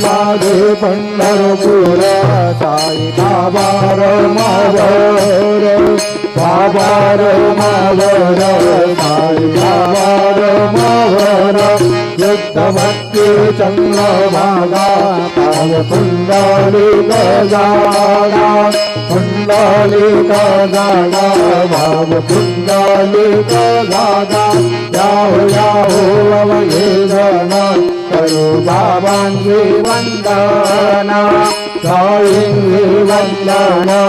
माझे पंढरपूर साई बाबा रमावर बाबा रमावर साई बाबा रमावर युद्धभक्ती चंद्रभागा पाव पुंडलिक जागा पुंडलिक जागा भाव पुंडलिक जागा याहो याहो अवघेदन करो बाबांची वंदना साईंची वंदना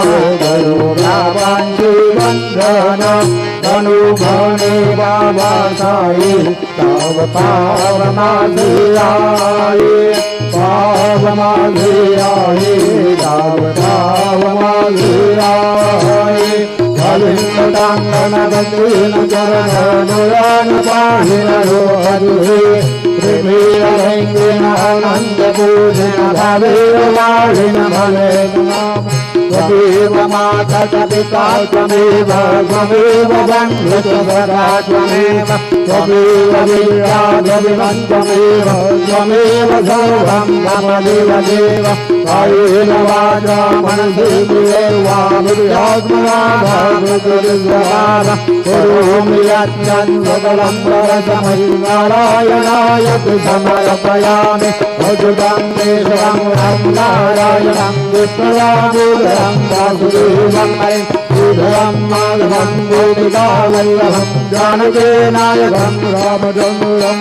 करो बाबांची वंदना अनुभवने बाबा साई तव पाव माझे आई पाव माझे आई तव पाव माझे आई अलिंगडांगण बंदीन चरण नयन पाहिन हरि प्रेमीर रंगीन आनंद पूजन भावे वाळीन भले नाम त्वमेव माता च पिता त्वमेव त्वमेव बन्धु च भ्राता त्वमेव त्वमेव विद्या द्रविणं त्वमेव त्वमेव सर्वं मम देव देव कायेन वाचा मनसेन्द्रियैर्वा बुद्ध्यात्मना भावगुरुर्भाव करोमि यत्नं सकलं परस्मै नारायणाय समर्पयामि अच्युतं केशवं नारायणं विष्णुं वासुदेवं हरिं माधवं गोपिकावल्लभं जानकीनायकं रामचन्द्रं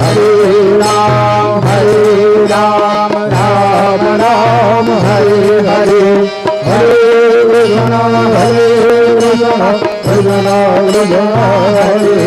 हरे राम राम राम हरे हरे हरे कृष्ण कृष्ण कृष्ण हरे